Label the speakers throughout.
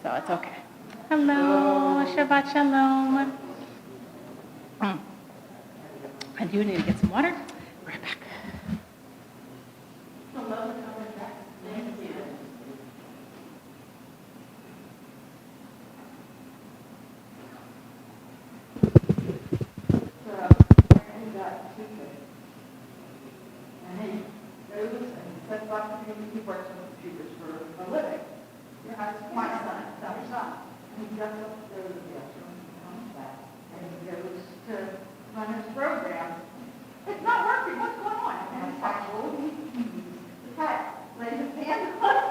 Speaker 1: So it's okay. Hello, Shabbat Shalom. I do need to get some water. Right back. Hello, thank you.
Speaker 2: And he goes and sets up and he works on computers for a living. My son, our son. And he gets up to the bathroom and comes back and he goes to run his program. It's not working. What's going on? And it's actually the cat laid his hand on it.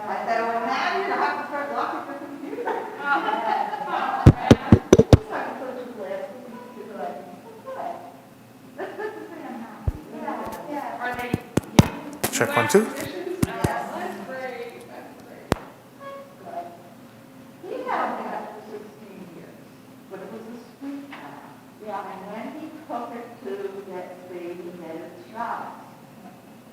Speaker 2: I said, well, now you're going to have to start locking the computer.
Speaker 3: Check 1, 2.
Speaker 2: That's great. He had that for 16 years, but it was a sweet time. Yeah. And when he took it to get the shots,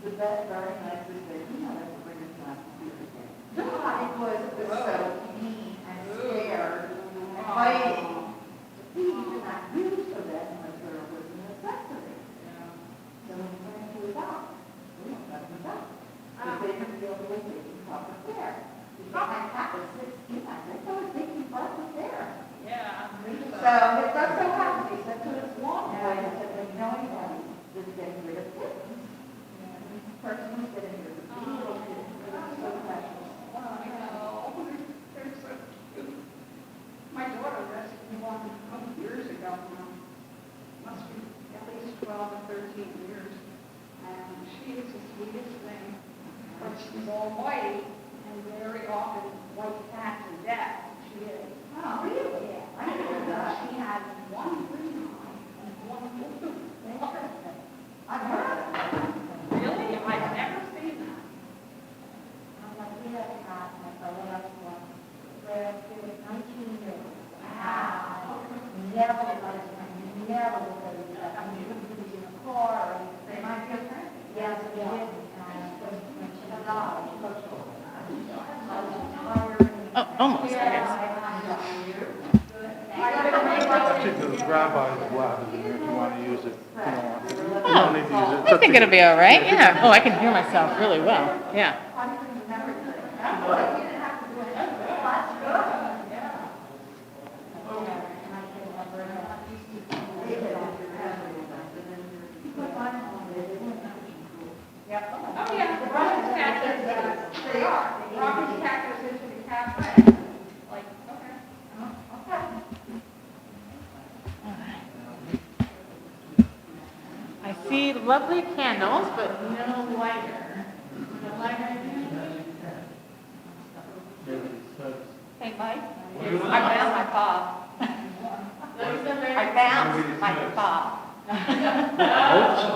Speaker 2: the vet very nicely said, you know, that's bring it down to the again. It was so mean and scared and fighting. He did not use for that unless there was a necessity. So when he went to his doctor, we don't let him go. Because they didn't feel the way they can proper care. My cat was 16. I said, so it's taking proper care.
Speaker 1: Yeah.
Speaker 2: So it does so happen. He said to his long boy, he said, you know anybody that's getting rid of kittens? This person was getting rid of little kittens. It was so precious.
Speaker 4: I know. They're so cute. My daughter rescued one a couple years ago now. Must be at least 12 or 13 years. And she is the sweetest thing. But she's all white, and very often white cats are dead. She is.
Speaker 2: Oh, really?
Speaker 4: Yeah.
Speaker 2: I didn't know that.
Speaker 4: She had one green eye and one blue.
Speaker 2: Interesting. I've heard of that.
Speaker 4: Really? I've never seen that.
Speaker 2: I'm like, we had a cat, my brother left one. Where he was 19 years. Wow. Never liked him. Never was ready to that. I mean, he wouldn't put it in a car or anything. My good friend? Yes, he did. When she died, she looked over. I was tired.
Speaker 1: Oh, almost, I guess.
Speaker 3: Actually, the rabbi's lab is in here if you want to use it. You don't need to use it. It's
Speaker 1: I
Speaker 3: up
Speaker 1: think
Speaker 3: to
Speaker 1: it'll
Speaker 3: you.
Speaker 1: be all right. Yeah. Oh, I can hear myself really well. Yeah.
Speaker 4: Oh, yeah, the Robin's cactus, they are. Robin's cactus into the cafe. Like, okay.
Speaker 1: I see lovely candles, but no lighter. No lighter.
Speaker 4: Hey, Mike, I found my fob. I found my fob.
Speaker 5: I hope so.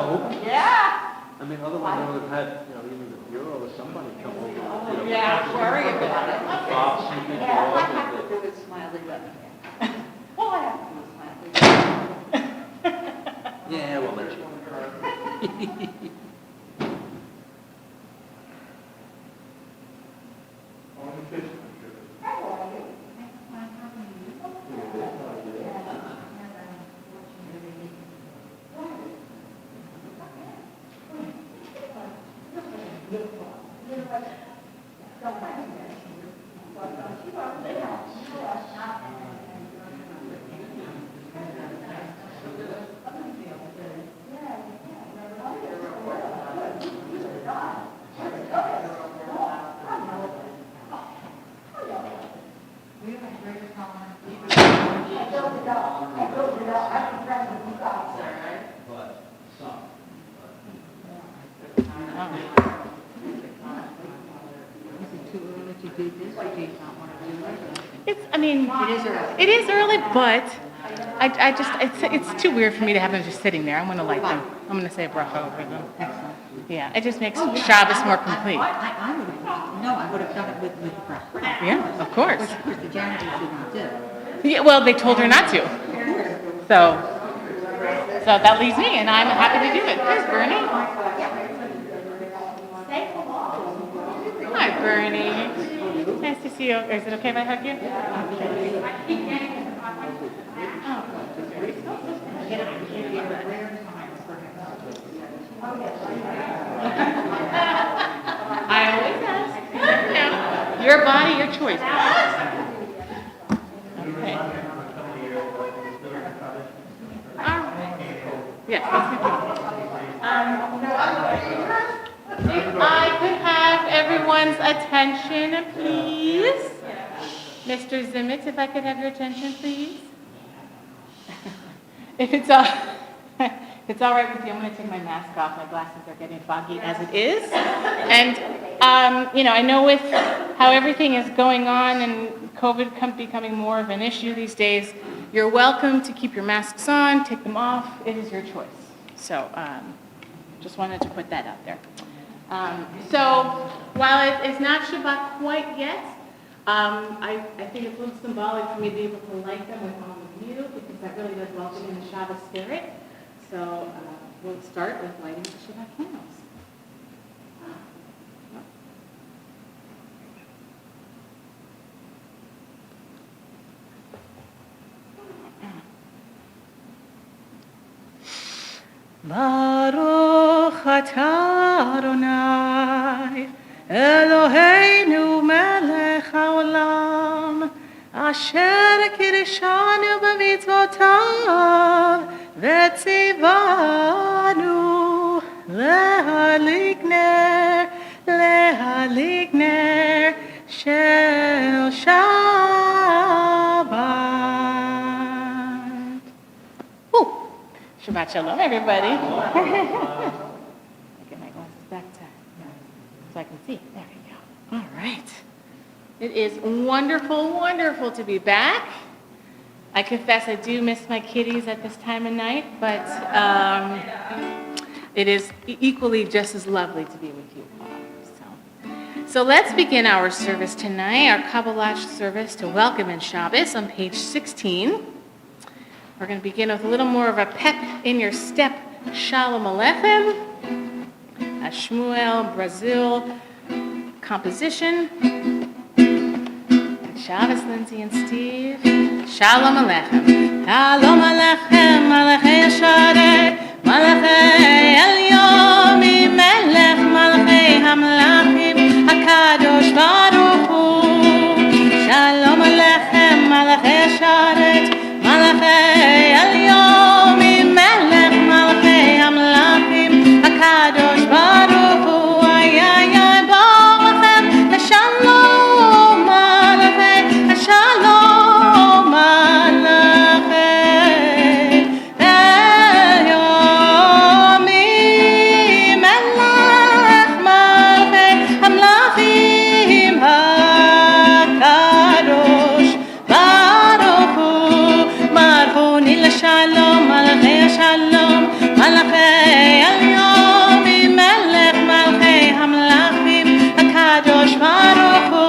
Speaker 4: Yeah.
Speaker 5: I mean, otherwise I would have had, either the bureau or somebody come over.
Speaker 4: Yeah, worry about it.
Speaker 5: Bob sneaking
Speaker 4: Yeah, all I
Speaker 5: off
Speaker 4: have
Speaker 5: and
Speaker 4: to do is smiley button. All I have to do is smiley button.
Speaker 5: yeah, we'll let you.
Speaker 1: It is early, but I just, it's too weird for me to have them just sitting there. I'm going to light them. I'm going to say a bracha over them. Yeah, it just makes Shabbos more complete.
Speaker 6: I would have, I would have done it with breakfast.
Speaker 1: Yeah, of course.
Speaker 6: Which, of course, the janitors didn't do.
Speaker 1: Yeah, well, they told her not to. So that leaves me, and I'm happy to do it. There's Bernie. Hi, Bernie. Nice to see you. Is it okay if I hug you? I always ask. You never know. Your body, your choice. Okay. Yes, that's if I could have everyone's attention, please. Mr. Zimmett, if I could have your attention, please. If it's all, if it's all right with you, I'm going to take my mask off. My glasses are getting foggy as it is. And, I know with how everything is going on and COVID becoming more of an issue these days, you're welcome to keep your masks on, take them off. It is your choice. So just wanted to put that out there. So while it is not Shabbat quite yet, I think it's a little symbolic for me to be able to light them with all of you because that really does welcome in the Shabbat spirit. So we'll start with lighting the Shabbat candles. Baruch atah Adonai Eloheinu melech haolam asher kirishanu b'mitzvotav v'tzivanu lehalig ner shel Shabbat. Woo! Shabbat shalom, everybody. Get my glasses back so I can see. There we go. All right. It is wonderful, wonderful to be back. I confess I do miss my kitties at this time of night, but it is equally just as lovely to be with you all. So let's begin our service tonight, our Kabbalah service to welcome in Shabbos on page 16. We're going to begin with a little more of a pep in your step, Shalom Aleichem, a Shmuel Brazil composition. Shabbos, Lindsay and Steve. Shalom Aleichem. Shalom Aleichem, Malachei Yesharet, Malachei Elyomi, Melech, Malachei Hamlachim, HaKadosh Baruch Hu. Shalom Aleichem, Malachei Yesharet, Malachei Elyomi, Melech, Malachei Hamlachim, HaKadosh Baruch Hu. Ay, ay, ay, Borachem, Shalom Malachei, Shalom Malachei Elyomi, Melech, Malachei Hamlachim, HaKadosh Baruch Hu. Marchuni l'shalom, Malachei Shalom, Malachei Elyomi, Melech, Malachei Hamlachim, HaKadosh Baruch Hu.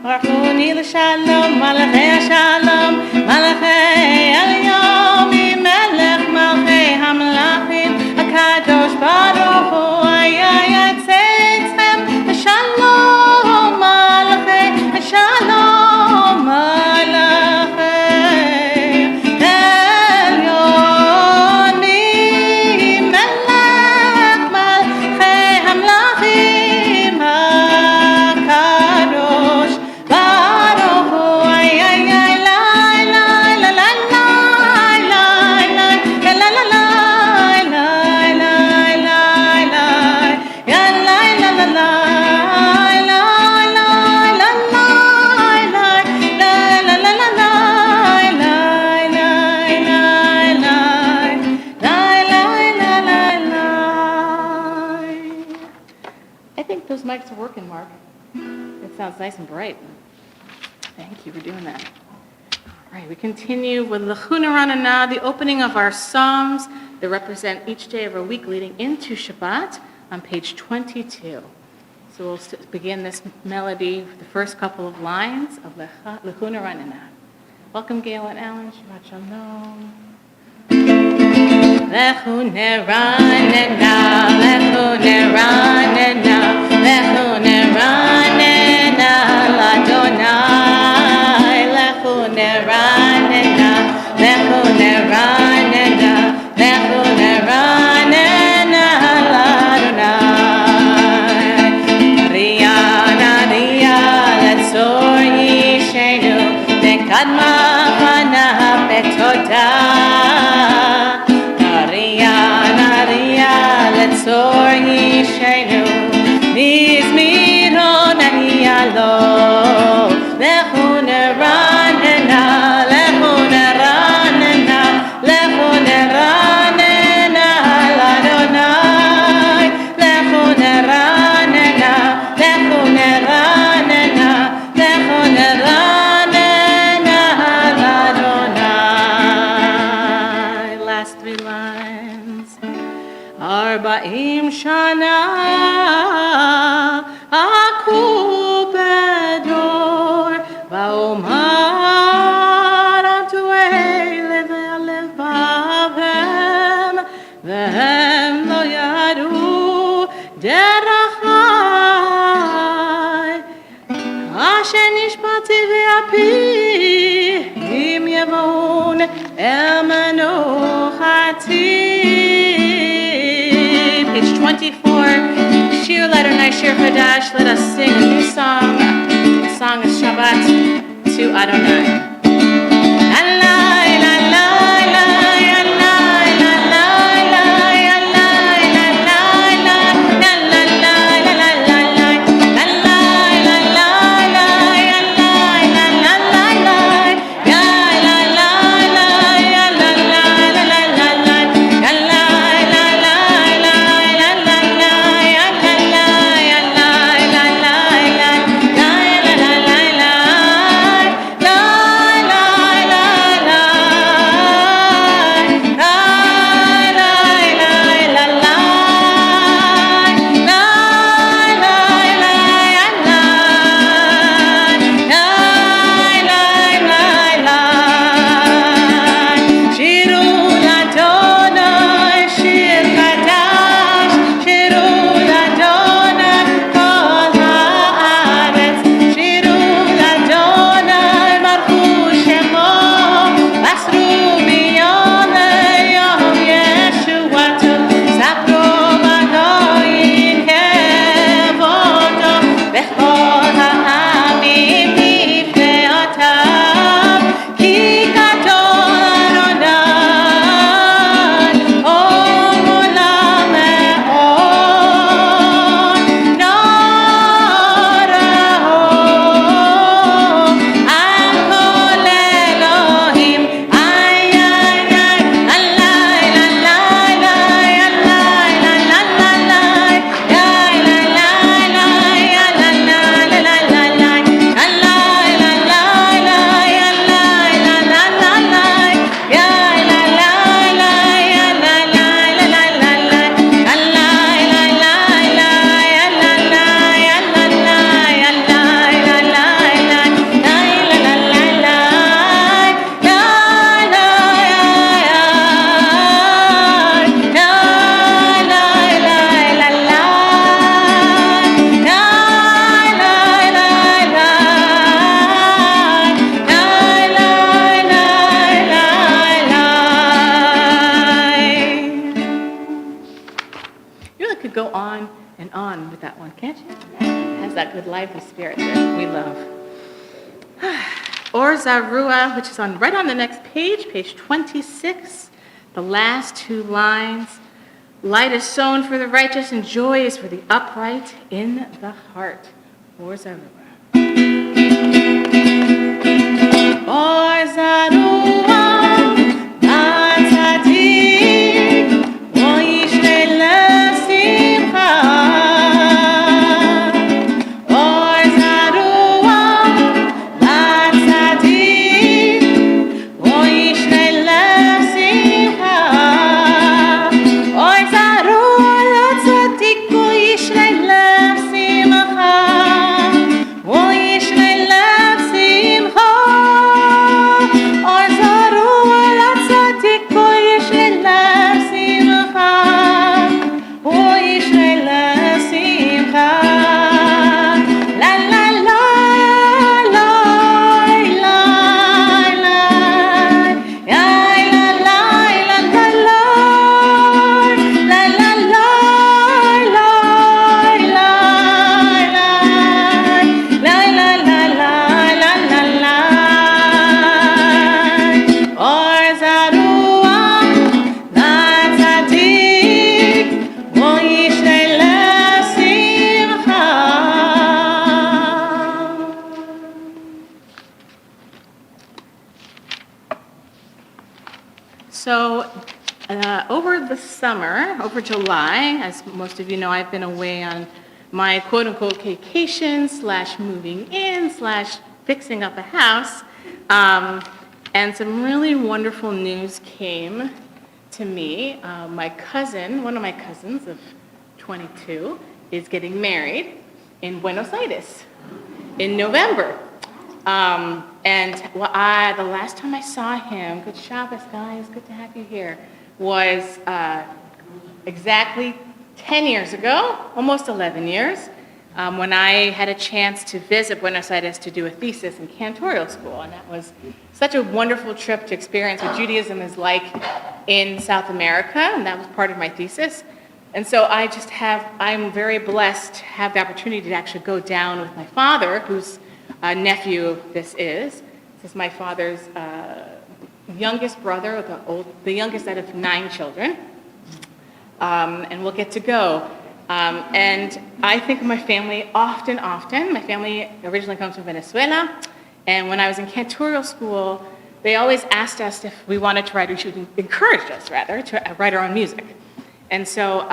Speaker 1: Marchuni l'shalom, Malachei Shalom, Malachei Elyomi, Melech, Malachei Hamlachim, HaKadosh Baruch Hu. Ay, ay, ay, tzeitzem, Shalom Malachei, Shalom Malachei Elyomi, Melech, Malachei Hamlachim, HaKadosh Baruch Hu. Ay, ay, ay, lai, lai, la, la, lai, lai, lai, la, la, la, lai, lai, lai, lai, lai, ya, lai, la, la, lai, lai, lai, la, lai, lai, la, la, la, la, lai, lai, lai, lai, lai, lai, lai, la, lai, lai. I think those mics are working, Mark. It sounds nice and bright. Thank you for doing that. All right, we continue with L'chuna Ranana, the opening of our Psalms that represent each day of our week leading into Shabbat on page 22. So we'll begin this melody with the first couple of lines of L'chuna Ranana. Welcome, Gail and Alan. Shabbat Shalom. L'chuna Ranana, L'chuna Ranana, L'chuna Ranana, Admafana betoda. Naria, naria, letzor yishenu. Nizmiro naria lo. Lechu neranena, lechu neranena, lechu neranena, l'Adonai. Lechu neranena, lechu neranena, lechu neranena, l'Adonai. Last three lines. Arba'im shana aku bedor va'omar atuei levavem vehem lo yadu derachai asher nishpati ve'api im yevon el menochati. Page 24, Shir Ladonai Shir Chadash, let us sing a new song. The song is Shabbat to Adonai. Alai, lalai, lai, alai, lalai, lai, alai, lalai, lai, lalai, lalai, lalai, lalai, lalai, lai, alai, lalai, lai, yai, lalai, lai, alai, lalai, lalai, alai, lalai, lai, alai, lai, alai, alai, lalai, lai, yai, lalai, lai, could go on and on with that one, can't you? It has that good lively spirit that we love. Or Zarua, which is right on the next page, page 26, the last two lines. Light is sown for the righteous and joy is for the upright in the heart. Or Zarua. Or Zarua. So over the summer, over July, as most of you know, I've been away on my quote-unquote vacation slash moving in slash fixing up a house. And some really wonderful news came to me. My cousin, one of my cousins of 22, is getting married in Buenos Aires in November. The last time I saw him, good Shabbos, guys, good to have you here, was exactly 10 years ago, almost 11 years, when I had a chance to visit Buenos Aires to do a thesis in cantorial school. And that was such a wonderful trip to experience what Judaism is like in South America, and that was part of my thesis. And so I'm very blessed to have the opportunity to actually go down with my father, whose nephew this is. This is my father's youngest brother, the youngest out of 9 children. And we'll get to go. And I think of my family often. My family originally comes from Venezuela. And when I was in cantorial school, they always asked us if we wanted to write, or should encourage us, rather, to write our own music. And so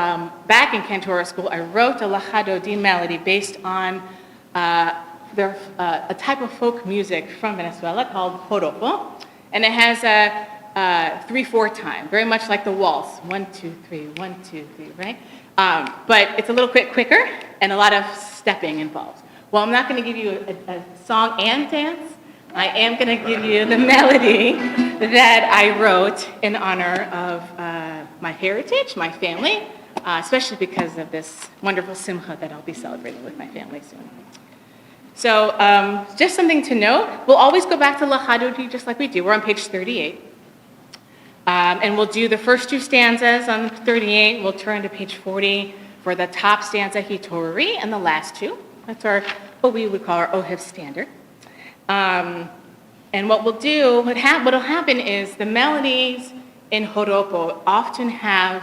Speaker 1: back in cantorial school, I wrote a Lachadodi melody based on a type of folk music from Venezuela called joropo. And it has a 3/4 time, very much like the waltz. 1, 2, 3, 1, 2, 3, right? But it's a little bit quicker and a lot of stepping involved. Well, I'm not going to give you a song and dance. I am going to give you the melody that I wrote in honor of my heritage, my family, especially because of this wonderful simcha that I'll be celebrating with my family soon. So just something to note, we'll always go back to Lachadodi just like we do. We're on page 38. And we'll do the first 2 stanzas on 38. We'll turn to page 40 for the top stanza, Hitorri, and the last 2. That's what we would call our Ohev standard. And what we'll do, what'll happen is the melodies in joropo often have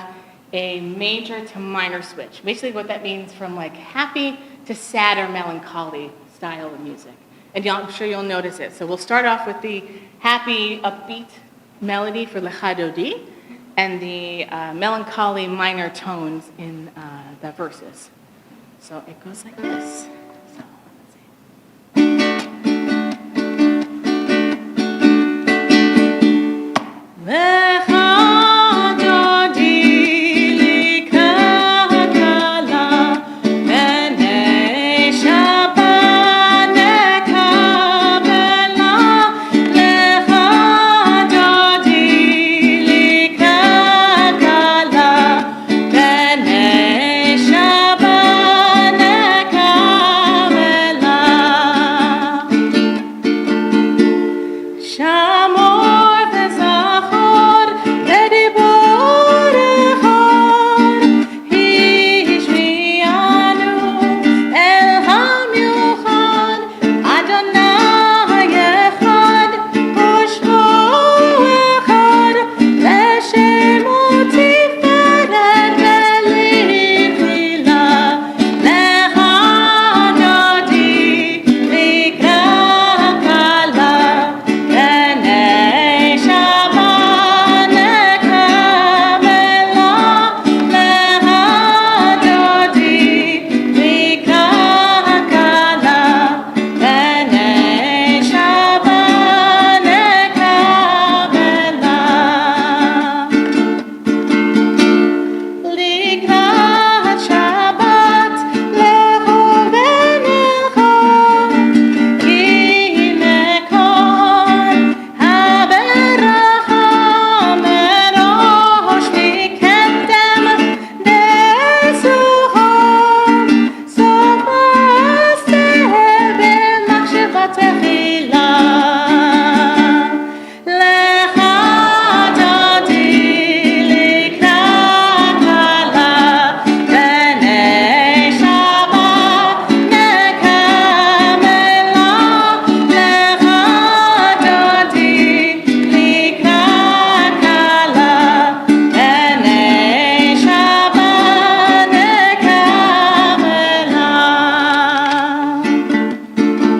Speaker 1: a major to minor switch. Basically what that means from like happy to sad or melancholy style of music. And I'm sure you'll notice it. So we'll start off with the happy, upbeat melody for Lechadodi and the melancholy minor tones in the verses. So it goes like this. So, let's see.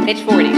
Speaker 1: Page 40.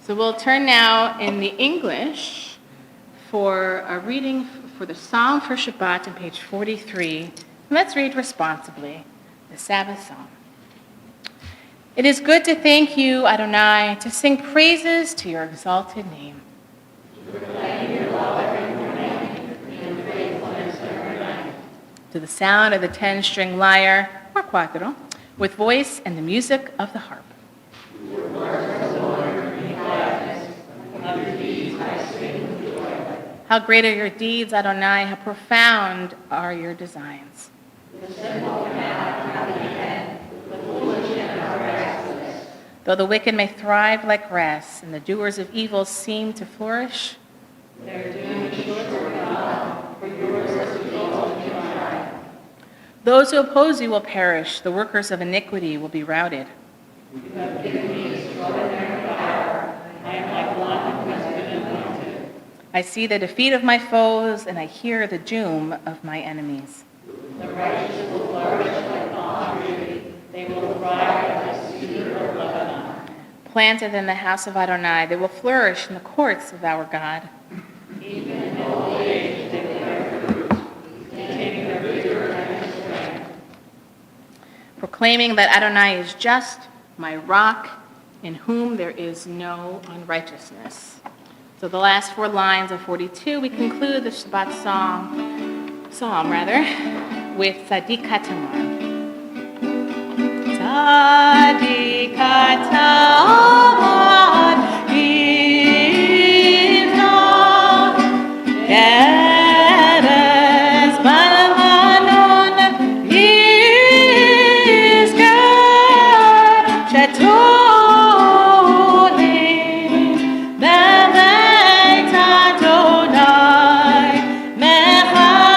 Speaker 1: So we'll turn now in the English for a reading for the Song for Shabbat on page 43. Let's read responsibly the Sabbath Psalm. It is good to thank you, Adonai, to sing praises to your exalted name. To the sound of the 10-string lyre, or cuatro, with voice and the music of the harp. How great are your deeds, Adonai, how profound are your designs. Though the wicked may thrive like grass, and the doers of evil seem to flourish, those who oppose you will perish, the workers of iniquity will be routed. I see the defeat of my foes, and I hear the doom of my enemies. The righteous will flourish like palm tree. They will thrive like the cedar of Lebanon. Planted in the house of Adonai, they will flourish in the courts of our God. Even in old age, they will bear fruit, maintaining their vigor and strength. Proclaiming that Adonai is just, my rock, in whom there is no unrighteousness. So the last 4 lines of 42, we conclude the Shabbat psalm with Tzaddikat Tamar. Tzaddikat Tamar, Yivna, Eretz Balmanon, Yizkar, Shetolim, Bebeit Adonai, Mechatzot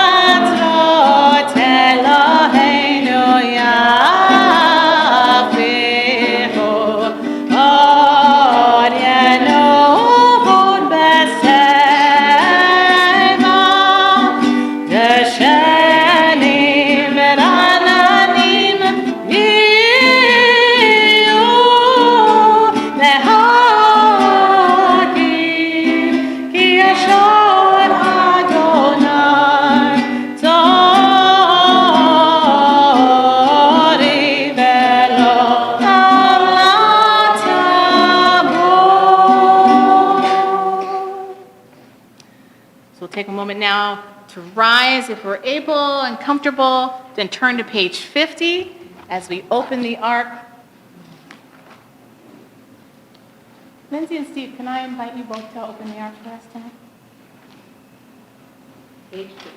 Speaker 1: Eloheinu Yafichu, Od Yenovod Besema, Geshenim Rananim Yiyu Lehakim, Ki Yashon Adonai Tzori Velo So we'll take a moment now to rise if we're able and comfortable, then turn to page 50 as we open the ark. Lindsay and Steve, can I invite you both to open the ark for us tonight? Page 2.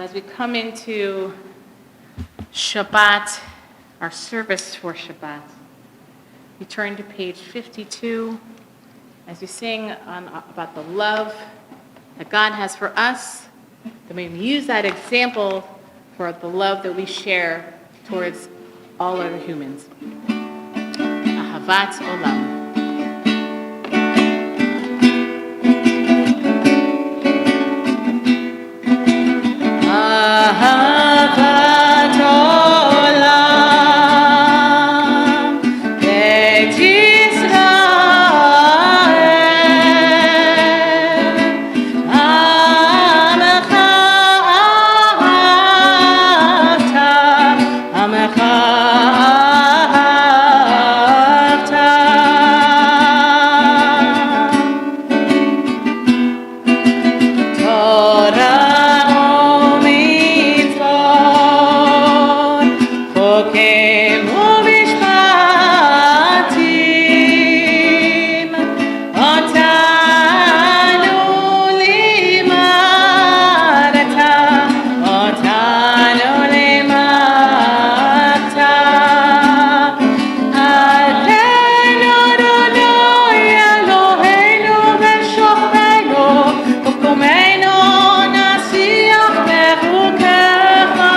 Speaker 1: as we come into Shabbat, our service for Shabbat, we turn to page 52 as we sing about the love that God has for us, that we use that example for the love that we share towards all other humans. Ahavat Olam. Ahavat Olam, Beit Yisrael, Amecha ahavta, Amecha ahavta. Torah u'mitzvot, chokim u'mishpatim, otanu limadta, otanu limadta. Adonu Adonai Eloheinu v'shofteinu, ufkumeinu nasiach bechukecha,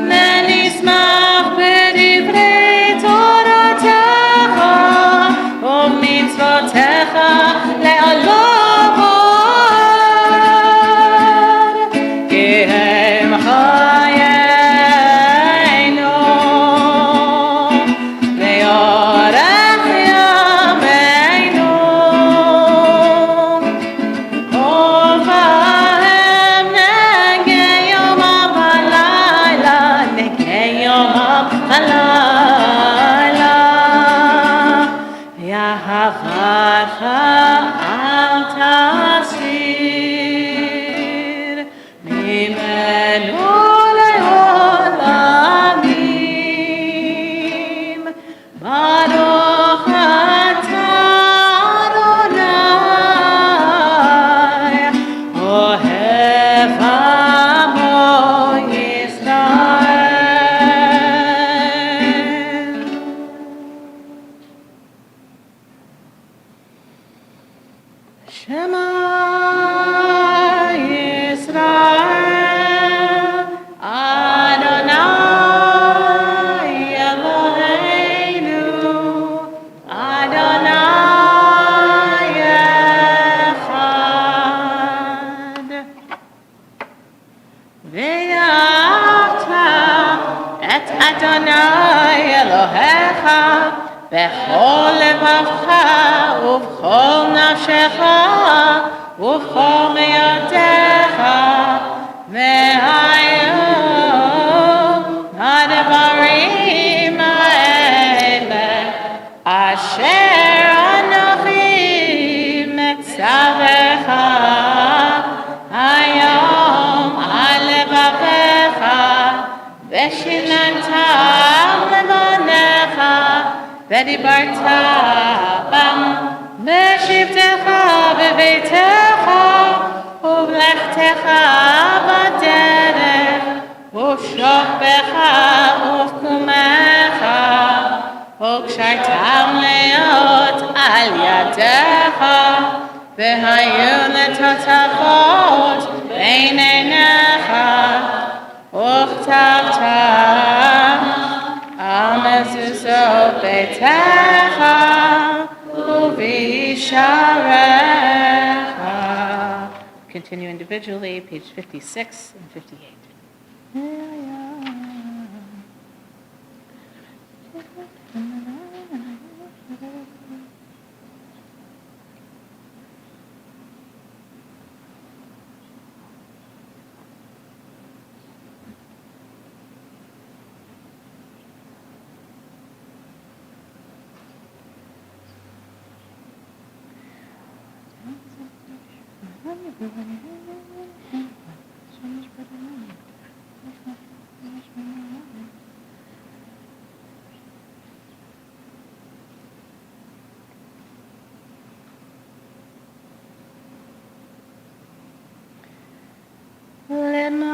Speaker 1: v'nismach b'divrei toratecha, u'mitzvotecha le'olam oed, ki hem chayenu, ve'orech yameinu. Ohev negei yomav halayla, negei yomav halayla. Yahavatcha al tasir, mimenu le'olamim. Baruch atah Adonai, Ohev amo Yisrael. Shema Yisrael, Adonai Eloheinu, Adonai echad. Ve'ahavta et Adonai Elohecha b'chol levavcha ובכל נפשך ובכל מאודיך, והיו הדברים האלה אשר אנוכי מצווך היום על לבביך, ושיננתם לבניך, ודיברת בם בשבתך בביתך ובלכתך בדרך ובשוכבך ובקומך וקשרתם להיות על ידך, והיו לטוטפות בין עיניך, וכתבתם על מזוזות ביתך ובשעריך. Continue individually, page 56 and 58. Lema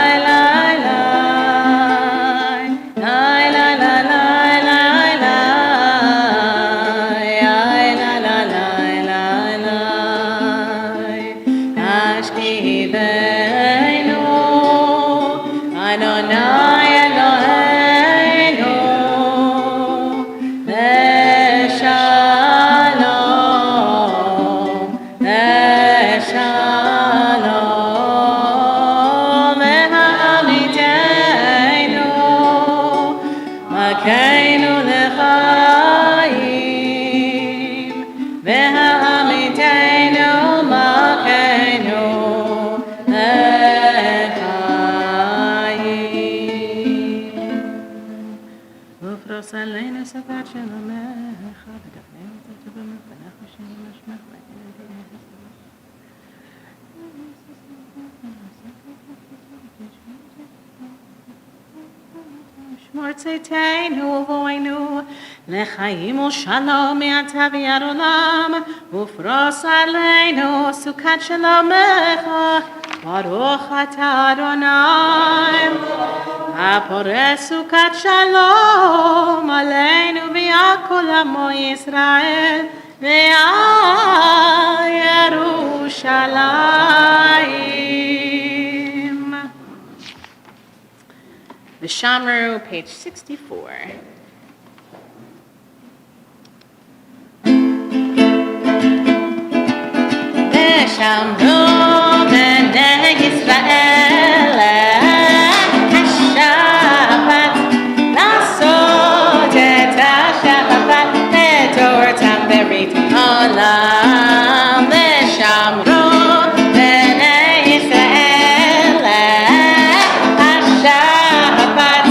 Speaker 1: שמור צאתנו ובואנו לחיים ושלום מעתה ועד עולם ופרוס עלינו סוכת שלומך ברוך אתה אדוני הפורס סוכת שלום עלינו ועל כל עמו ישראל ועל ירושלים. The Shamru, page 64. ושמרו בני ישראל השבת לעשות את השבת בתורתם ברית עולם. ושמרו בני ישראל השבת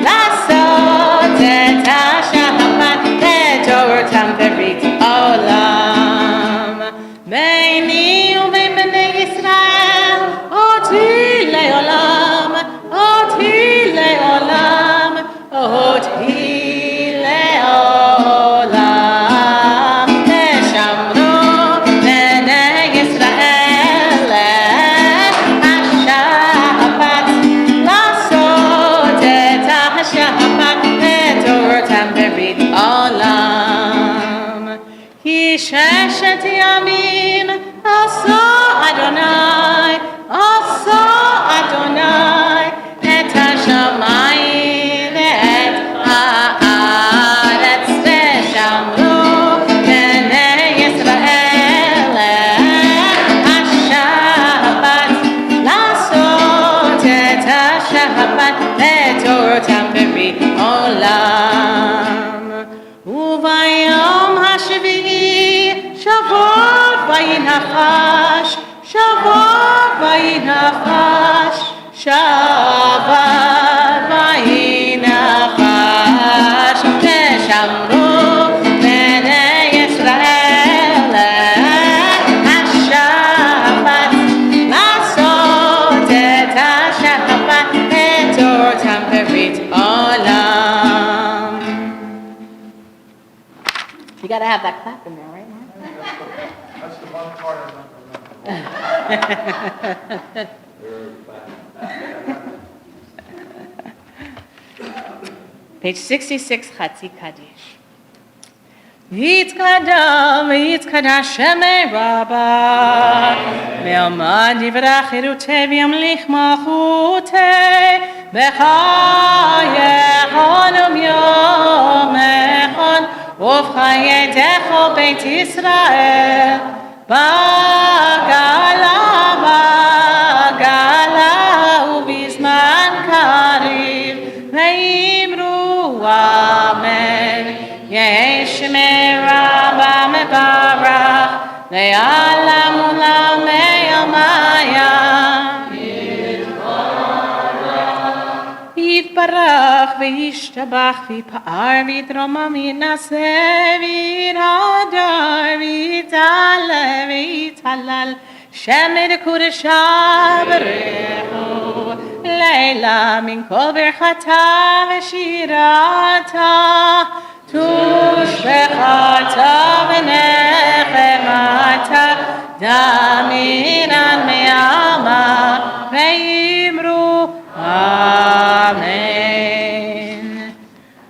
Speaker 1: לעשות את השבת בתורתם ברית עולם. ביני ובין בני ישראל אותי לעולם, אותי לעולם, אותי לעולם. ושמרו בני ישראל השבת לעשות את השבת בתורתם ברית עולם. כי ששת ימים עשה אדוני, עשה אדוני את השמיים ואת הארץ. ושמרו בני ישראל השבת לעשות את השבת בתורתם ברית עולם. וביום השביעי שבת וינחש, שבת וינחש, שבת וינחש. ושמרו בני ישראל השבת לעשות את השבת בתורתם ברית עולם. You gotta have that clap in there, right, Mark?
Speaker 3: That's the one part I remember.
Speaker 1: Page 66, Chatzi Kaddish. Yitzkadam v'yitzkadash shemei Rabbah ve'amad yivrach irutei v'yamlich malchutei b'chayechon u'yom echon ובחייתךו בית ישראל בגלה בגלה ובזמן קריב ואמרו אמן. יהי שמי רבה מברך לעלם ולעולמי ימיה. יתברך וישתבח ויפאר ויתרומם וינסה ויתהדר ויתעלה ויתהלל שם קודשה ברכו לילה מן כל ברכתה ושירתה תושבחתה ונחמתה דמינן מעלמה ואמרו Amen.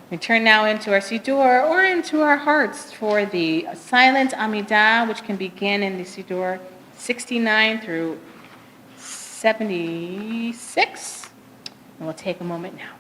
Speaker 1: We turn now into our Siddur or into our hearts for the silent Amidah, which can begin in the Siddur 69 through 76. And we'll take a moment now.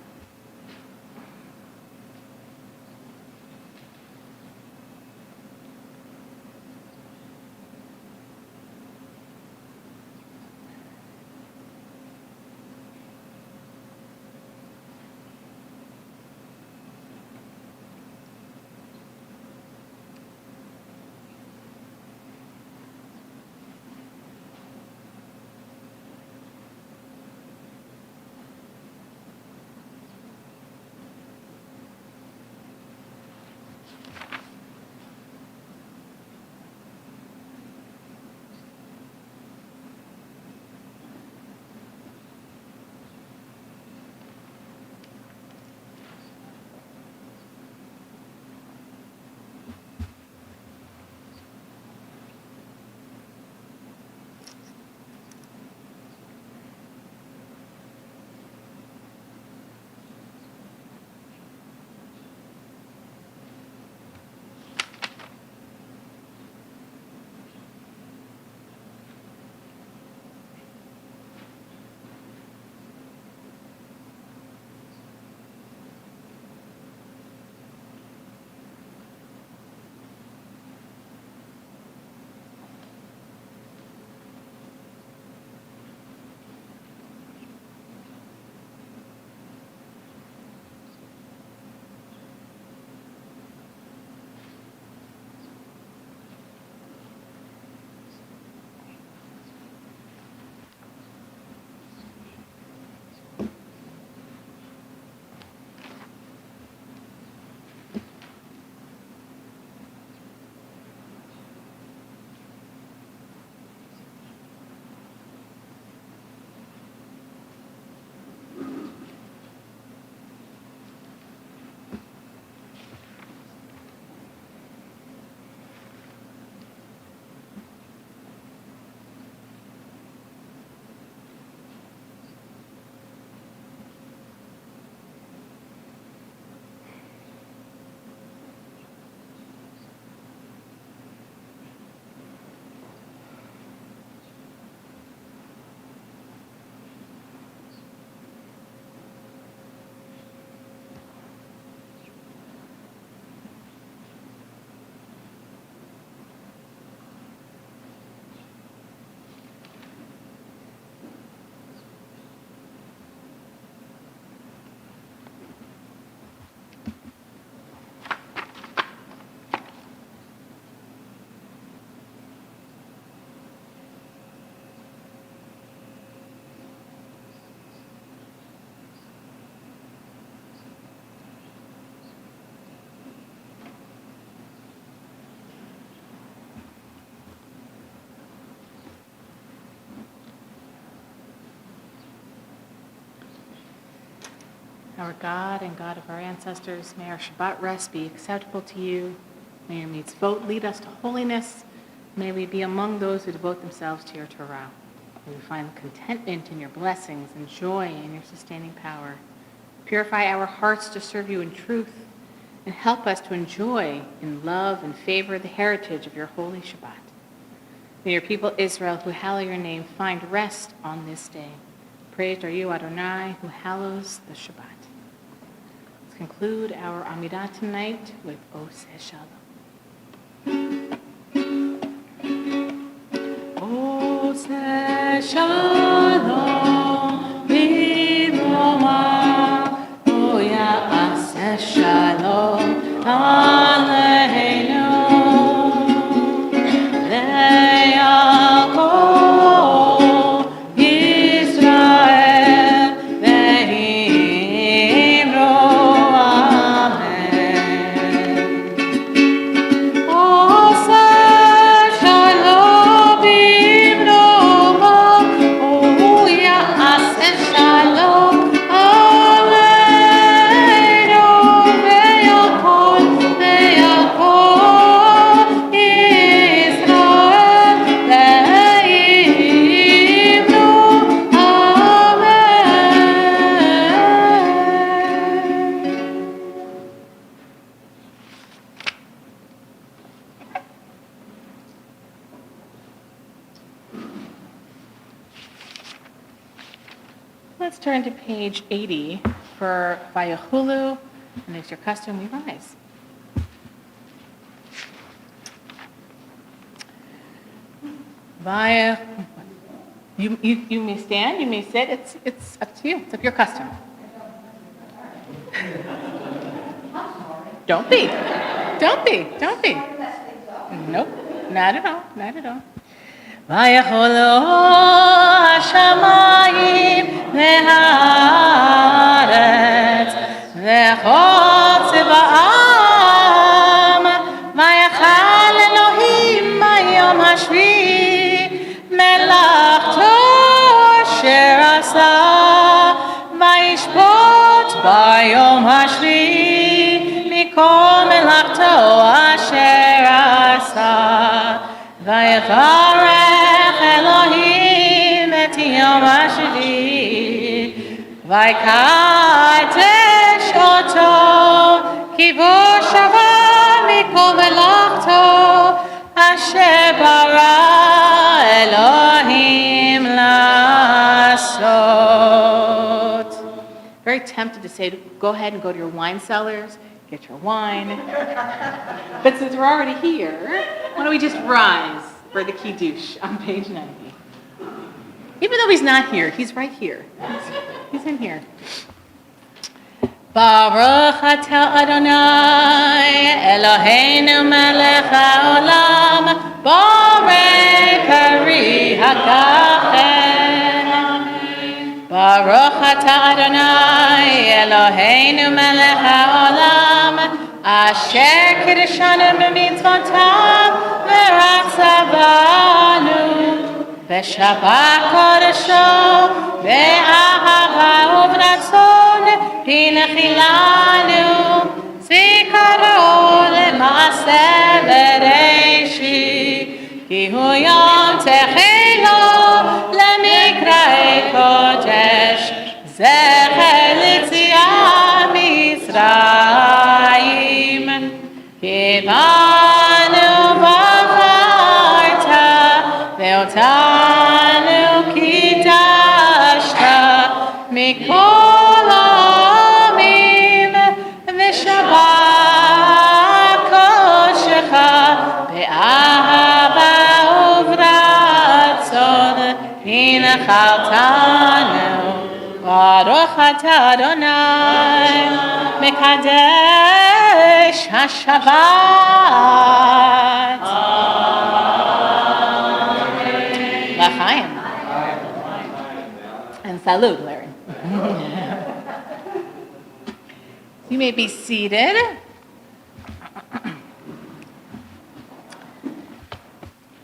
Speaker 1: Our God and God of our ancestors, may our Shabbat rest be acceptable to you. May your mitzvot lead us to holiness. May we be among those who devote themselves to your Torah. May we find contentment in your blessings and joy in your sustaining power. Purify our hearts to serve you in truth and help us to enjoy in love and favor the heritage of your holy Shabbat. May your people Israel, who hallow your name, find rest on this day. Praised are you, Adonai, who hallows the Shabbat. Let's conclude our Amidah tonight with Oseh Shalom. Oseh Shalom, B'roma, Ya'aseh Shalom, Aleinu. Let's turn to page 80 for Vayachulu, and as your custom, we rise. You may stand, you may sit, it's up to you, it's up your custom. Don't be. Nope, not at all. Vayachulu hashamayim ve'haaretz v'chol tziva'am vayachal Elohim bayom hashvi'i melachto asher asa vayishpot bayom hashvi'i mikol melachto asher asa Vayevarech Elohim et yom hashvi vaykadesh oto kivur shava mikol melachto asher bara Elohim lasot. Very tempted to say, go ahead and go to your wine cellars, get your wine. But since we're already here, why don't we just rise for the Kiddush on page 90. Even though he's not here, he's right here. He's in here. Baruch atah Adonai Eloheinu melech haolam borei pari hakachen. Baruch atah Adonai Eloheinu melech haolam asher kiddushanu b'mitzvotav v'ratzavanu v'shabbat kodesho v'ahava uvratzon hinechilanu zikaro l'maaseh bereishit ki hu yom techilo l'mikra'ei kodesh zecher l'tziat mitzrayim kivanu b'charta ve'otanu kidashta mikol ha'amim v'shabbat kodeshecha be'ahava uvratzon hinachaltanu Baruch atah Adonai mekadesh hashavat. L'chaim. And salud, Larry. You may be seated.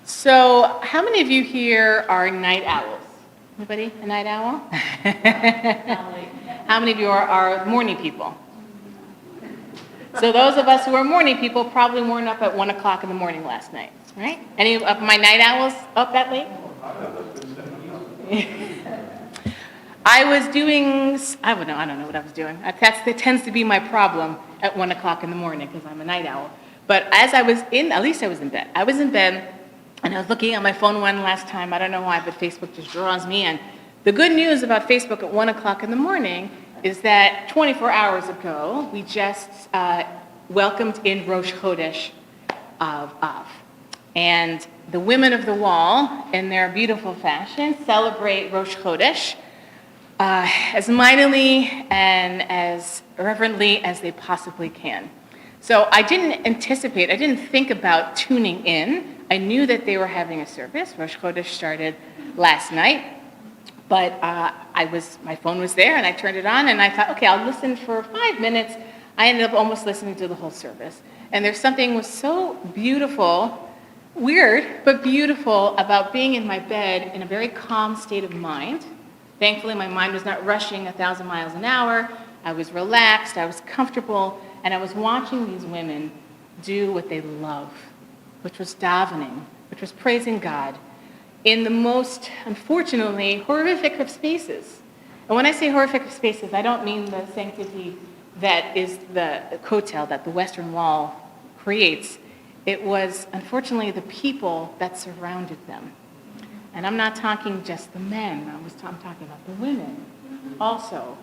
Speaker 1: So, how many of you here are night owls? Anybody a night owl? How many of you are morning people? So those of us who are morning people probably weren't up at 1 o'clock in the morning last night, right? Any of my night owls up that late? I was doing, I don't know what I was doing. That tends to be my problem at 1 o'clock in the morning because I'm a night owl. But as I was at least I was in bed. I was in bed and I was looking at my phone one last time. I don't know why, but Facebook just draws me in. The good news about Facebook at 1 o'clock in the morning is that 24 hours ago, we just welcomed in Rosh Chodesh of Av. And the women of the wall, in their beautiful fashion, celebrate Rosh Chodesh as mightily and as reverently as they possibly can. So I didn't think about tuning in. I knew that they were having a service. Rosh Chodesh started last night. But my phone was there, and I turned it on, and I thought, okay, I'll listen for 5 minutes. I ended up almost listening to the whole service. And there's something was so beautiful, weird, but beautiful about being in my bed in a very calm state of mind. Thankfully, my mind was not rushing 1,000 miles an hour. I was relaxed, I was comfortable, and I was watching these women do what they love, which was davening, which was praising God, in the most, unfortunately, horrific of spaces. And when I say horrific of spaces, I don't mean the sanctity that is the kotel that the Western Wall creates. It was, unfortunately, the people that surrounded them. And I'm not talking just the men. I'm talking about the women also.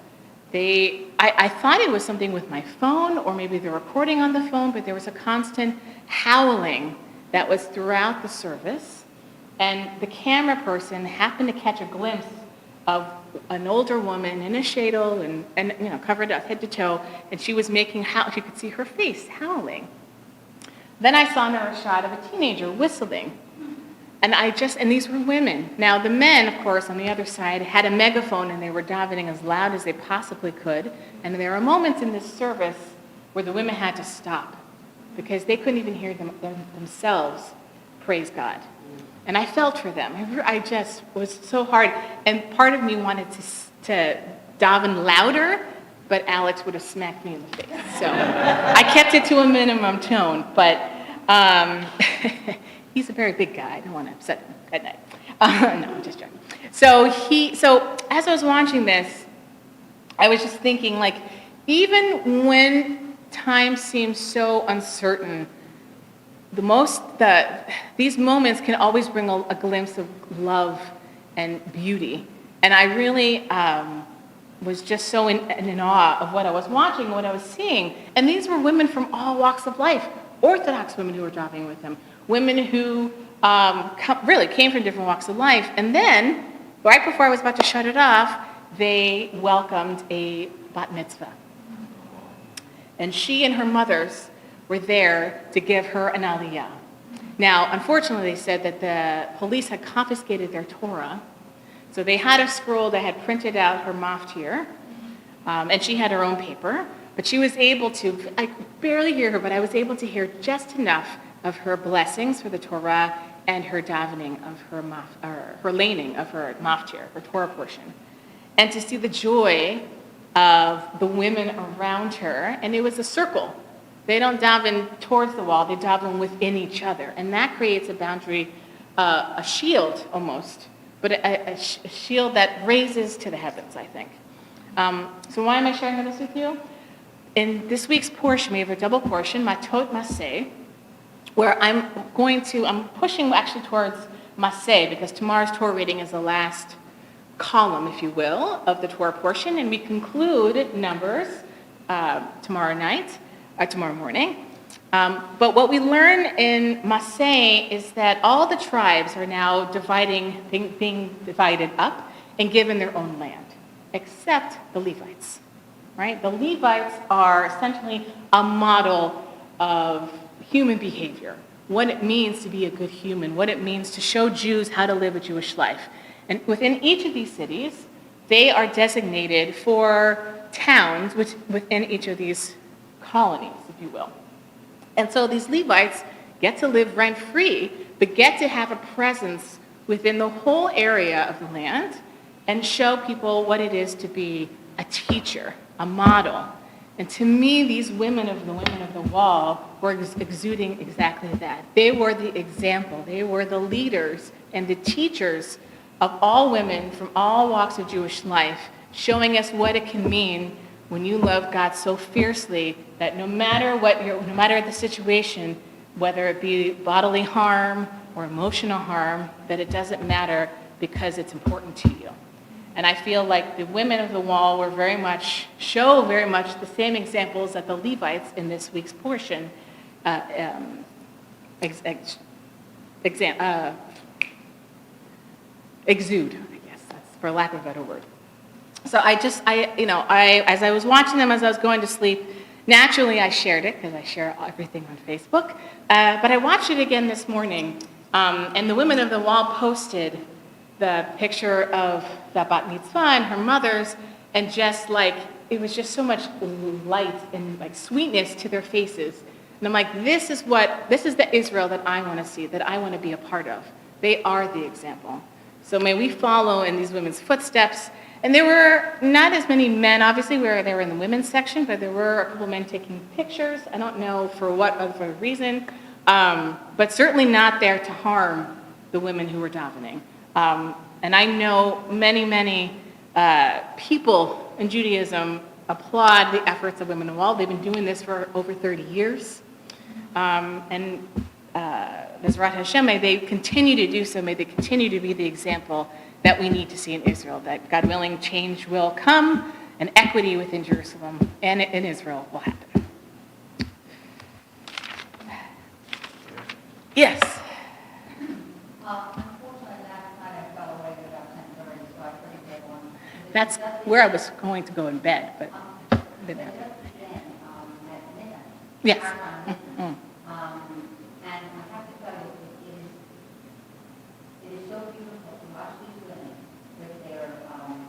Speaker 1: I thought it was something with my phone or maybe the recording on the phone, but there was a constant howling that was throughout the service. And the camera person happened to catch a glimpse of an older woman in a shadel and covered up head to toe, and she was you could see her face howling. Then I saw another shot of a teenager whistling. And these were women. Now the men, of course, on the other side had a megaphone and they were davening as loud as they possibly could. And there were moments in this service where the women had to stop because they couldn't even hear themselves praise God. And I felt for them. I just was so hard. And part of me wanted to daven louder, but Alex would have smacked me in the face. So I kept it to a minimum tone. But he's a very big guy. I don't want to upset him at night. No, I'm just joking. So as I was watching this, I was just thinking, like, even when time seems so uncertain, these moments can always bring a glimpse of love and beauty. And I really was just so in awe of what I was watching, what I was seeing. And these were women from all walks of life, Orthodox women who were davening with them, women who really came from different walks of life. And then, right before I was about to shut it off, they welcomed a bat mitzvah. And she and her mothers were there to give her an aliyah. Now, unfortunately, they said that the police had confiscated their Torah. So they had a scroll that had printed out her maftir, and she had her own paper. But she was able to, I barely hear her, but I was able to hear just enough of her blessings for the Torah and her davening of her laning of her maftir, her Torah portion. And to see the joy of the women around her, and it was a circle. They don't daven towards the wall, they daven within each other. And that creates a boundary, a shield almost, but a shield that raises to the heavens, I think. So why am I sharing this with you? In this week's portion, we have a double portion, Matot Maseh, where I'm pushing actually towards Maseh, because tomorrow's Torah reading is the last column, if you will, of the Torah portion, and we conclude Numbers tomorrow morning. But what we learn in Maseh is that all the tribes are now being divided up and given their own land, except the Levites, right? The Levites are essentially a model of human behavior, what it means to be a good human, what it means to show Jews how to live a Jewish life. And within each of these cities, they are designated for towns within each of these colonies, if you will. And so these Levites get to live rent-free, but get to have a presence within the whole area of the land and show people what it is to be a teacher, a model. And to me, these women of the wall were exuding exactly that. They were the example. They were the leaders and the teachers of all women from all walks of Jewish life, showing us what it can mean when you love God so fiercely that no matter the situation, whether it be bodily harm or emotional harm, that it doesn't matter because it's important to you. And I feel like the women of the wall show very much the same examples that the Levites in this week's portion exude, I guess, that's for lack of a better word. So as I was watching them as I was going to sleep, naturally I shared it because I share everything on Facebook. But I watched it again this morning, and the women of the wall posted the picture of the bat mitzvah and her mother's, and it was just so much light and like sweetness to their faces. And I'm like, this is the Israel that I want to see, that I want to be a part of. They are the example. So may we follow in these women's footsteps. And there were not as many men, obviously they were in the women's section, but there were a couple men taking pictures. I don't know for what other reason, but certainly not there to harm the women who were davening. And I know many people in Judaism applaud the efforts of Women of Wall. They've been doing this for over 30 years. Bezrat Hashem, may they continue to do so. May they continue to be the example that we need to see in Israel, that God willing, change will come and equity within Jerusalem and in Israel will happen. Yes?
Speaker 7: Unfortunately, last night I fell away at about 10:30, so I couldn't get one.
Speaker 1: That's where I was going to go in bed, but didn't happen.
Speaker 7: At midnight.
Speaker 1: Yes.
Speaker 7: Our time, midnight.
Speaker 1: Mm.
Speaker 7: And I have to tell you, it is so beautiful to watch these women with their Talmud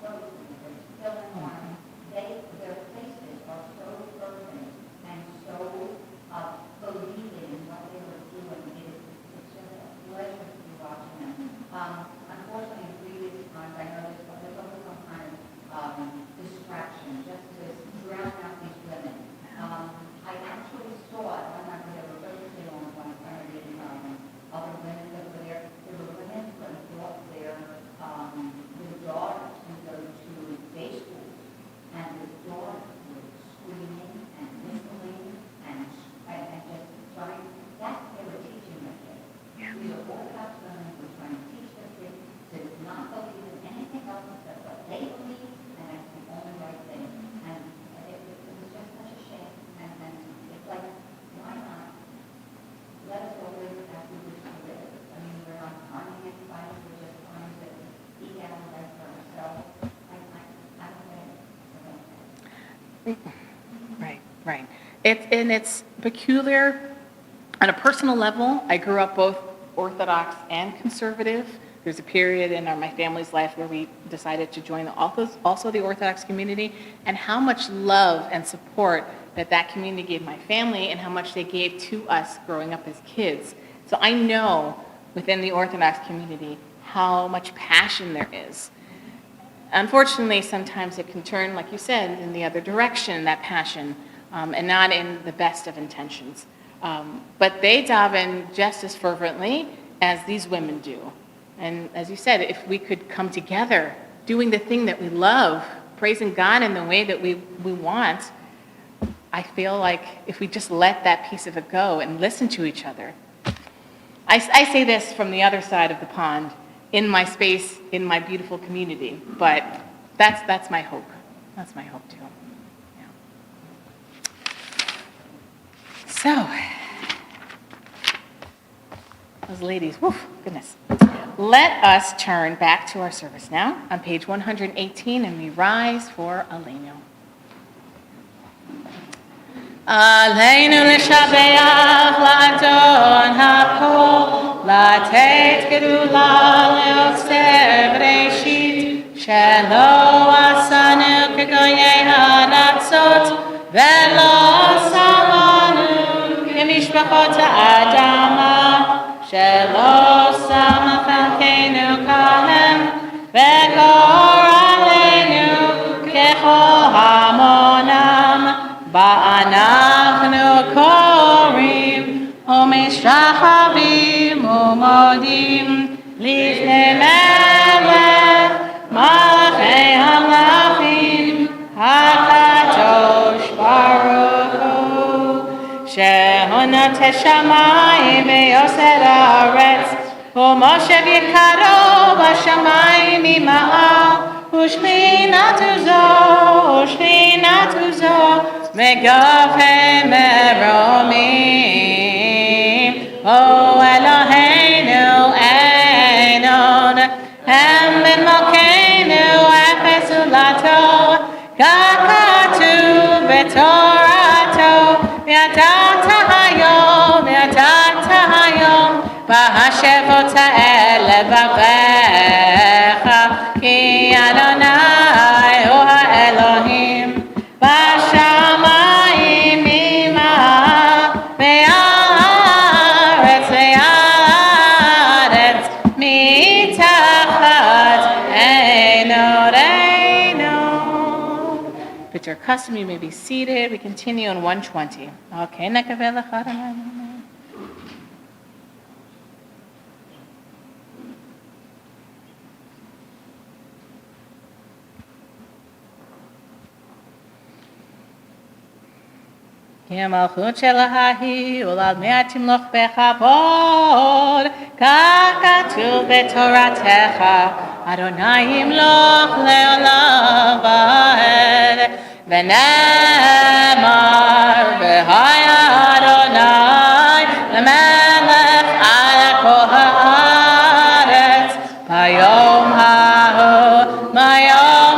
Speaker 7: clothes and their still in line. Their faces are so fervent and so believing in what they were doing. It's just a pleasure to be watching them. Unfortunately, in previous times, I know there's always some kind of distraction just to drown out these women. I actually saw it. I remember there were focusing on one of the other women that were there. There were women who had brought their daughters to go to day school, and the daughters were screaming and whistling and just trying. That's what they were teaching their kids. These are all about women who are trying to teach their kids to not believe in anything else except what they believe, and that's the only right thing. And it was just such a shame. And it's like, why not? Let us all live as we wish to live. I mean, we're not harming anybody. We're just trying to eke out a life for ourselves. I don't know.
Speaker 1: Right. It's peculiar. On a personal level, I grew up both Orthodox and conservative. There's a period in my family's life where we decided to join also the Orthodox community, and how much love and support that community gave my family and how much they gave to us growing up as kids. So I know within the Orthodox community how much passion there is. Unfortunately, sometimes it can turn, like you said, in the other direction, that passion, and not in the best of intentions. But they daven just as fervently as these women do. And as you said, if we could come together doing the thing that we love, praising God in the way that we want, I feel like if we just let that piece of it go and listen to each other. I say this from the other side of the pond, in my space, in my beautiful community, but that's my hope. That's my hope too. Yeah. So, those ladies, whew, goodness. Let us turn back to our service now on page 118, and we rise for Aleinu. Aleinu l'shabeach la'adon ha'kol, la'tet gedula le'oser b'reishit, shelo asanu k'goyei ha'natzot, ve'lo samanu k'mishpachot ha'adama, shelo sama chelkeinu kahem, ve'gor aleinu כוכבים ומודים לפני מלך מלכי המלכים הקדוש ברוך הוא שהונת שמיים ויוסד הארץ ומושב יקרו בשמיים ממעל ושכינת זו מגפי מרומים O Eloheinu Einon Hem ben Malkeinu Efes Ulato כך כתוב בתורתו וידעת היום והשב אותה אל לבביך כי אדוני הוא האלוהים בשמיים ממעל והארץ מתחת עינינו. With your custom, you may be seated. We continue on 120. Okay, נקווה לך אדוני. כי המלכות שלה היא ולעולמי תמלוך בכבוד, כך כתוב בתורתך, אדוני ימלוך לעולם ועד, ונאמר והיה אדוני למלך על כל הארץ, ביום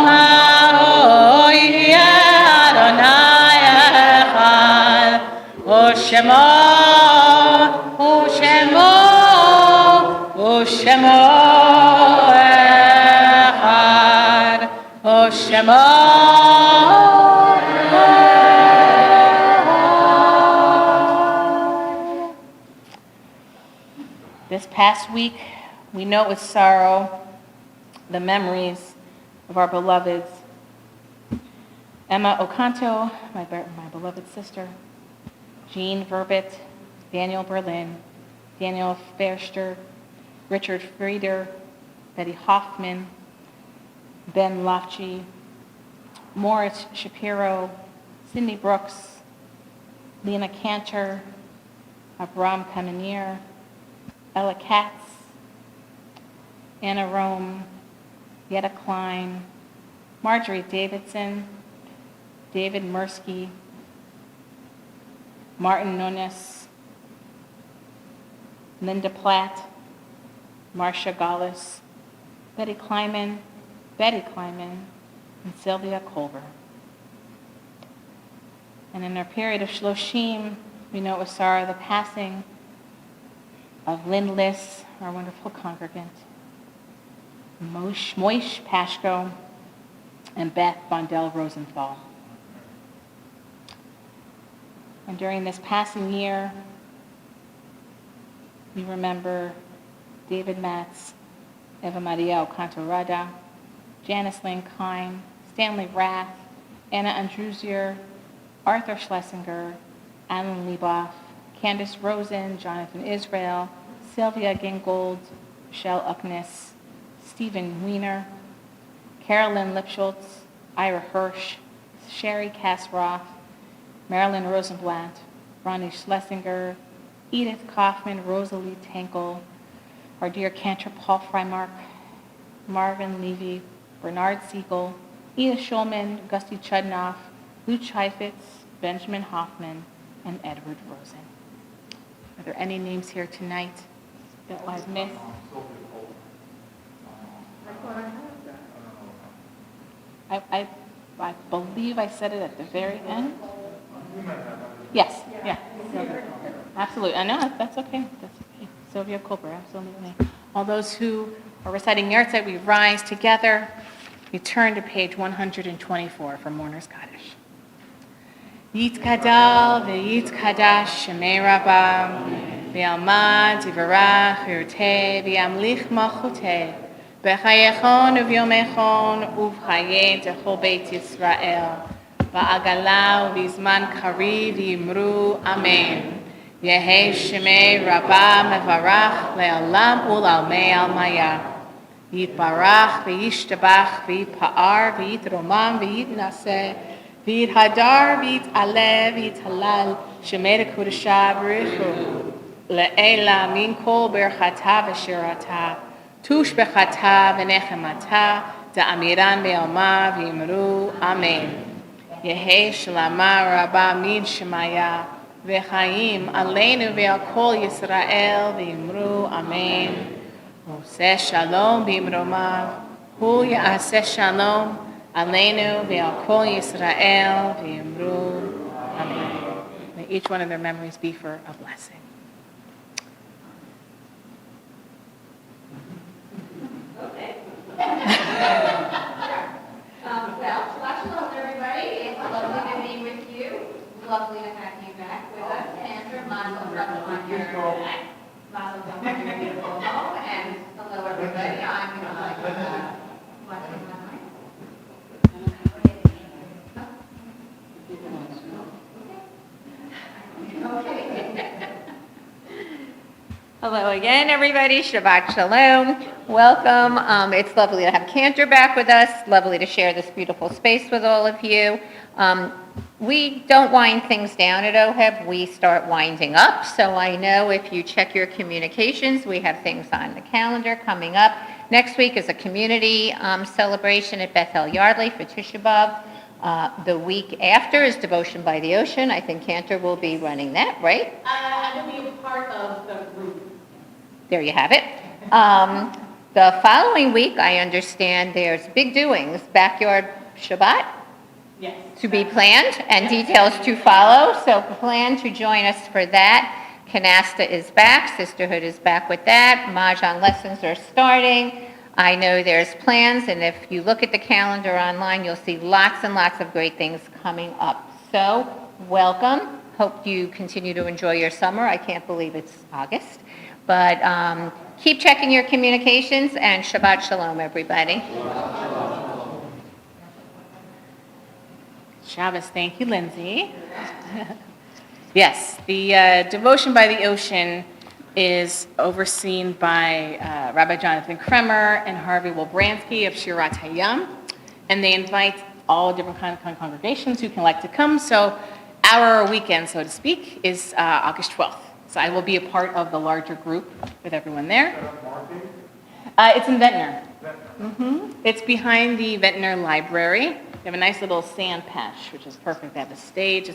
Speaker 1: ההוא יהיה אדוני אחד, ושמו אחד, ושמו This past week, we note with sorrow the memories of our beloveds. Emma Ocanto, my beloved sister, Jean Verbit, Daniel Berlin, Daniel Fairster, Richard Frieder, Betty Hoffman, Ben Lofchi, Morris Shapiro, Cindy Brooks, Lena Cantor, Abram Kamenier, Ella Katz, Anna Rome, Yetta Klein, Marjorie Davidson, David Mursky, Martin Nunes, Linda Platt, Marcia Gallus, Betty Kleiman, and Sylvia Colbert. And in our period of Shloshim, we note with sorrow the passing of Lynn Liss, our wonderful congregant, Moish Pashko, and Beth Bondell Rosenthal. And during this passing year, we remember David Matz, Eva Maria Ocanto Rada, Janice Lynn Kine, Stanley Rath, Anna Andrusier, Arthur Schlesinger, Alan Lieboff, Candace Rosen, Jonathan Israel, Sylvia Gingold, Michelle Uckness, Stephen Wiener, Carolyn Lipschultz, Ira Hirsch, Sherry Kasroff, Marilyn Rosenblatt, Ronnie Schlesinger, Edith Kaufman, Rosalie Tankel, our dear Cantor Paul Freimark, Marvin Levy, Bernard Siegel, Edith Schulman, Gusty Chudnoff, Luch Heifetz, Benjamin Hoffman, and Edward Rosen. Are there any names here tonight that I've missed? I believe I said it at the very end. Yes, yeah. Absolutely. I know, that's okay. That's okay. Sylvia Colbert, absolutely. All those who are reciting Yartzeit, we rise together. We turn to page 124 for Mourner's Kaddish. Yitkadal v'yitkadash shemei rabam v'yalmad yivarach v'yirteh v'yamlich malchuteh b'chayechon u'v'yomechon u'v'chayei techol beit Yisrael v'agala u'v'zman kariv yimru amen. Yehi Shemei Rabbah Mevarach Le'olam U'Lalmei Almaya. Yitbarach v'yishtabach v'yitpa'ar v'yitromam v'yitnaseh v'yithadar v'yit'aleh v'yithalal shemei kodesha b'richu le'ela min kol berchata v'shirata tush bechata v'nechemata da'amiran be'oma v'yimru amen. Yehi shalama rabba min shemaya v'chaim aleinu ve'al kol Yisrael v'yimru amen. Oseh shalom b'imromav, hu ya'aseh shalom aleinu ve'al kol Yisrael v'yimru amen. May each one of their memories be for a blessing.
Speaker 7: Well, Shabbat Shalom, everybody. It's lovely to be with you. Lovely to have you back with us. Andrew, Mazel Tov on your Mazel Tov on your beautiful home. And hello, everybody. I'm watching my mic. Okay. Hello again, everybody. Shabbat Shalom. Welcome. It's lovely to have Cantor back with us. Lovely to share this beautiful space with all of you. We don't wind things down at Ohev. We start winding up. So I know if you check your communications, we have things on the calendar coming up. Next week is a community celebration at Bethel Yardley for Tisha B'Av. The week after is Devotion by the Ocean. I think Cantor will be running that, right?
Speaker 1: I will be a part of the group.
Speaker 7: There you have it. The following week, I understand there's big doings, backyard Shabbat
Speaker 1: Yes.
Speaker 7: to be planned and details to follow. So plan to join us for that. Canasta is back, Sisterhood is back with that. Mahjong lessons are starting. I know there's plans, and if you look at the calendar online, you'll see lots and lots of great things coming up. So welcome. Hope you continue to enjoy your summer. I can't believe it's August. But keep checking your communications, and Shabbat Shalom, everybody.
Speaker 1: Shabbos, thank you, Lindsay. Yes, the Devotion by the Ocean is overseen by Rabbi Jonathan Kremer and Harvey Wilbransky of Shirat Hayam, and they invite all different kinds of congregations who can like to come. So our weekend, so to speak, is August 12th. So I will be a part of the larger group with everyone there. It's in Ventnor. It's behind the Ventnor Library. They have a nice little sand patch, which is perfect. They have a stage.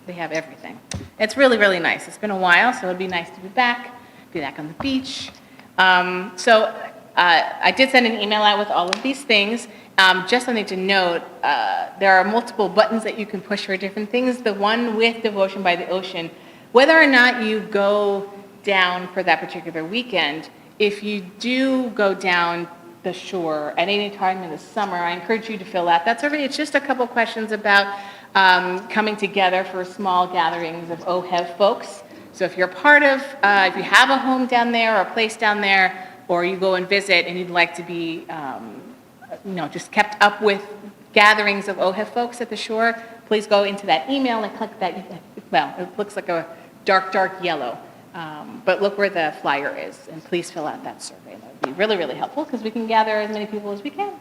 Speaker 1: They have everything. It's really, really nice. It's been a while, so it'd be nice to be back on the beach. I did send an email out with all of these things. Just something to note, there are multiple buttons that you can push for different things. The one with Devotion by the Ocean, whether or not you go down for that particular weekend, if you do go down the shore at any time in the summer, I encourage you to fill out that survey. It's just a couple questions about coming together for small gatherings of Ohev folks. So if you're part of, if you have a home down there or a place down there, or you go and visit and you'd like to be, just kept up with gatherings of Ohev folks at the shore, please go into that email and click that. Well, it looks like a dark yellow, but look where the flyer is, and please fill out that survey. That would be really, really helpful because we can gather as many people as we can.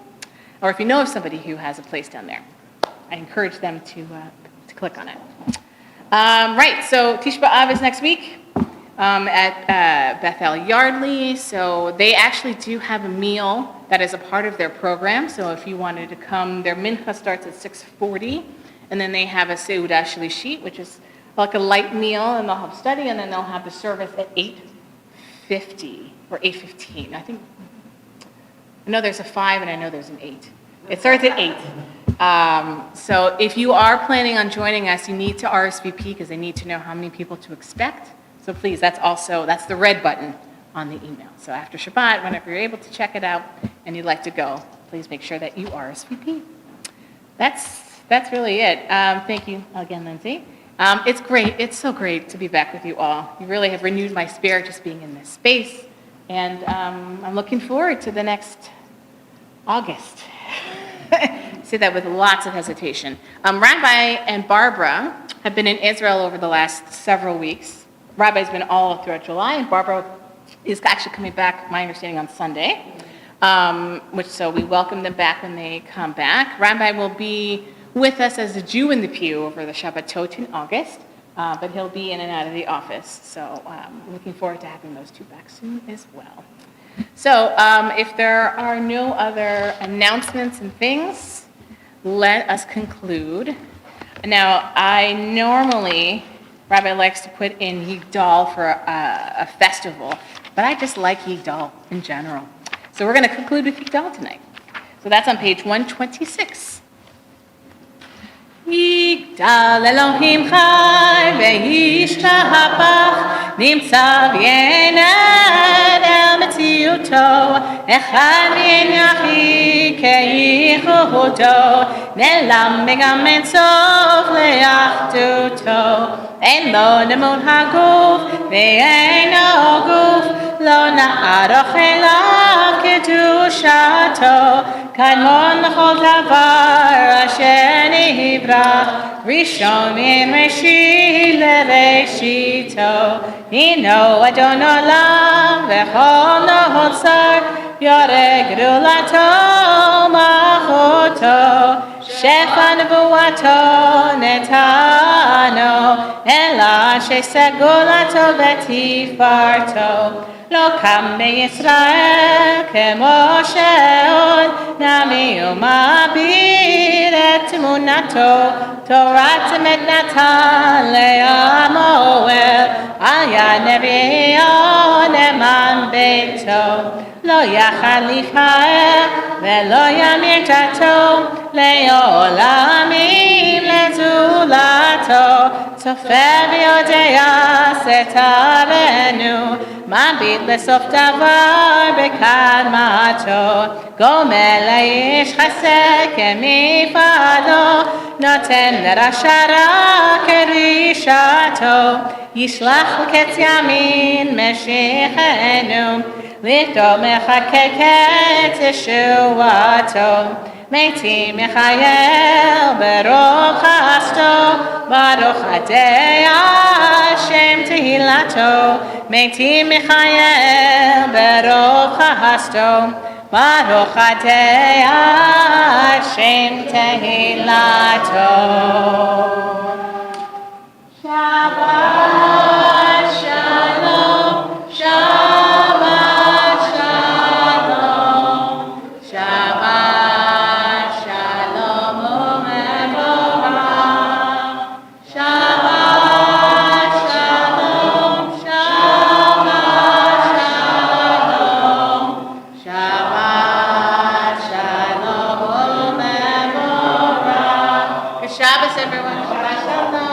Speaker 1: Or if you know of somebody who has a place down there, I encourage them to click on it. Right, so Tisha B'Av is next week at Bethel Yardley. So they actually do have a meal that is a part of their program. So if you wanted to come, their mincha starts at 6:40, and then they have a seudah shlishit, which is like a light meal, and they'll have study, and then they'll have the service at 8:50 or 8:15. I know there's a 5 and I know there's an 8. It starts at 8. So if you are planning on joining us, you need to RSVP because they need to know how many people to expect. So please, that's the red button on the email. So after Shabbat, whenever you're able to check it out and you'd like to go, please make sure that you RSVP. That's really it. Thank you again, Lindsay. It's great. It's so great to be back with you all. You really have renewed my spirit just being in this space. And I'm looking forward to the next August. I say that with lots of hesitation. Rabbi and Barbara have been in Israel over the last several weeks, Rabbi's been all throughout July, and Barbara is actually coming back, my understanding, on Sunday. So we welcome them back when they come back. Rabbi will be with us as a Jew in the pew over the Shabbatot in August, but he'll be in and out of the office. So looking forward to having those two back soon as well. So if there are no other announcements and things, let us conclude. Now, Rabbi likes to put in Yigdal for a festival, but I just like Yigdal in general. So we're going to conclude with Yigdal tonight. So that's on page 126. יגדל אלוהים חי וישתבח נמצא וינד אל מציאותו אחד ינחי כייחודו נעלם וגם אין סוף לאחדותו אין לו נמות הגוף ואינו גוף לא נערוך אליו קדושתו קדמון לכל דבר אשר נברא ראשון מראשית לראשיתו הינו אדון עולם וכל נוצר יורה גדולתו מלכותו שפע נבואתו נתנו אלא שסגולתו ותפארתו לא קם בישראל כמו שאול נביא ומביט את תמונתו תורת אמת נתן לעמו על יד נביאו נאמן ביתו לא יחד לפעל ולא ימיר דתו לעולמים לזולתו צופה ויודע סתרנו מביט לסוף דבר בקדמתו גומל לאיש חסד כמפעלו נותן לרשע רע כרישתו ישלח לקץ ימין משיחנו לכתוב מחכה קץ ישועתו מתים יחייל ברוב חסדו ברוך אתה השם תהילתו מתים יחייל ברוב חסדו ברוך אתה השם תהילתו שבת שלום שבת שלום שבת שלום ומבורך שבת שלום שבת שלום שבת שלום ומבורך. Good Shabbos, everyone. Shabbat shalom.